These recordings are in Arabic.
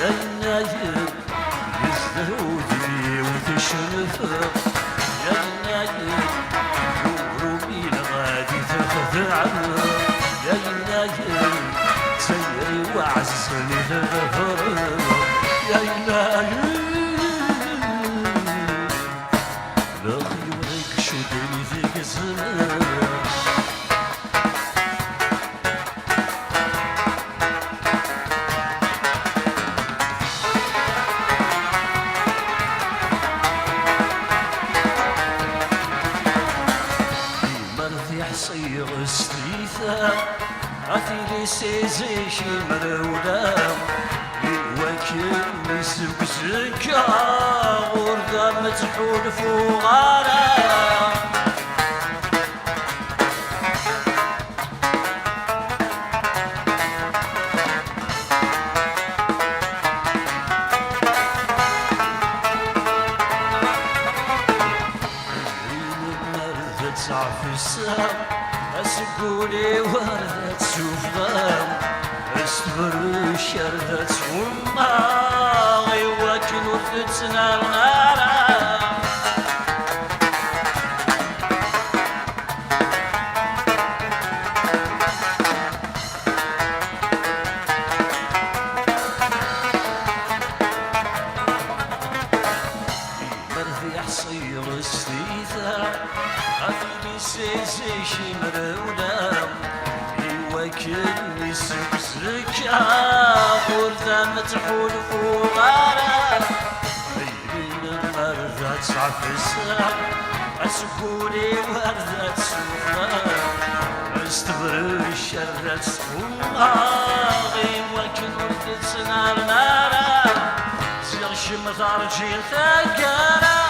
يا النايم يزدودني وتشرفه يا النايم ورومي الغادي تخدعني يا النايم سيري وعزني تغفر يا النايم لغيونك شدني في قسمه صيغ استيثا عثيلي سيزيشي مرولا يوكل نسب زكا ورقا متحول فوغانا تعرف السام أسقولي وردت سوفغام أستبر شردت وماغي وكل وردت نارا مرثي حصير استيثاء عثيلي سيزيشي مرولا يوكلني سكسكا غرزة متحول فوغارا بين المرضى تعفسا أسقولي وردة سوفا استبر شردة وماغي وكل وردة نارا زيغشي مثارجي ثقالا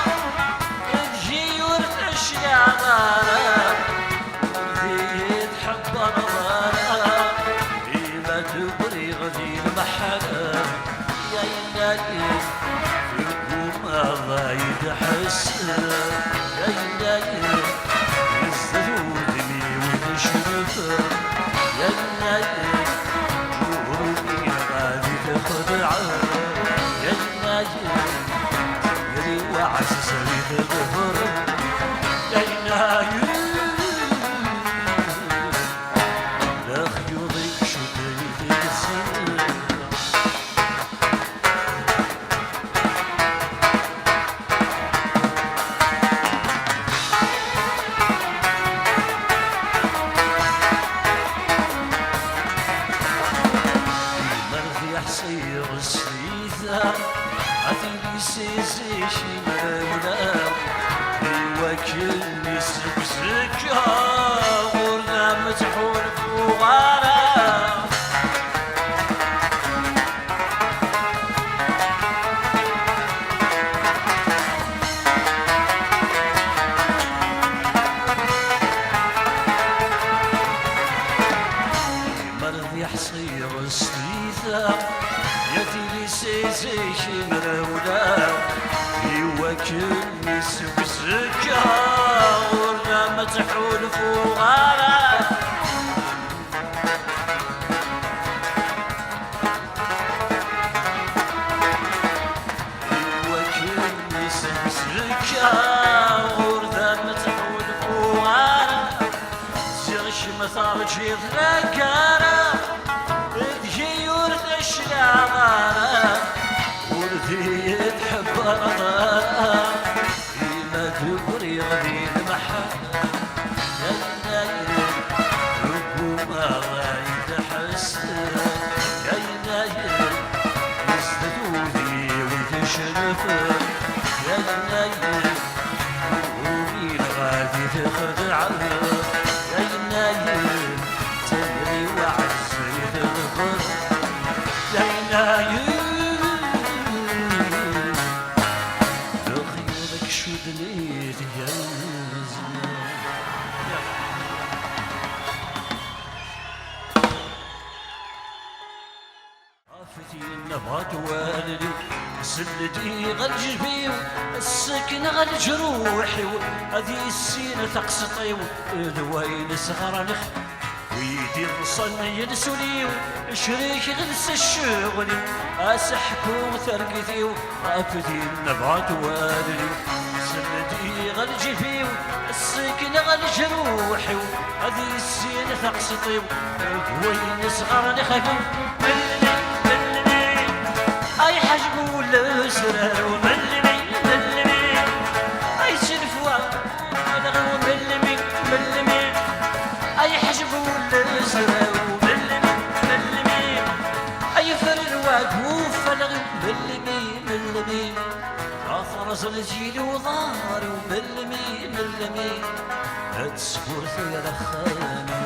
تجي ورثش يعمالا وذي تحب رضالا إما تبري غدي المحلا يا ينايم فيكم الله يتحسن يا ينايم يزدودني وتشرفه يا ينايم وروحي غادي تخدعه يا ينايم تجري وعسسري تغفر يا ينايم لا خيوطك شدني تكسر يحصير السيثة عثيلي سيزيشي مرولا يوكلني سكسكا غرنا متحول فوغارا مرض يحصير السيثة يديلي سيزيشي مرولا يوكلني سكسكا غرنا متحول فوغارا يوكلني سكسكا غرنا متحول فوغارا زيغش مثارجي ذكارا تجي ورثش العمارة وردي تحب رضاها إما تبري غدي المحل يا ينايم ربما الله يتحسن يا ينايم يزدودني وتشرفه يا ينايم وروحي الغادي تخدعني يا ينايم تجري نبغى والدي سندي غالجبيو السكنة غالجروحي هذه السينة تقسطيو دوين صغار نخ ويدي الصن ينسونيو شريك غلس الشغل اسحكو ثرقتيو ابدي نبغى والدي سندي غالجبيو السكنة غالجروحي هذه السينة تقسطيو دوين صغار نخ اي حجبو الاسرار وملمي ملمي اي سلفوا ولغو ملمي ملمي اي حجبو الاسرار وملمي ملمي اي فرد وفلغو ملمي ملمي اثرز الجيل وظهري وملمي ملمي هاد سفورتي يا رخاني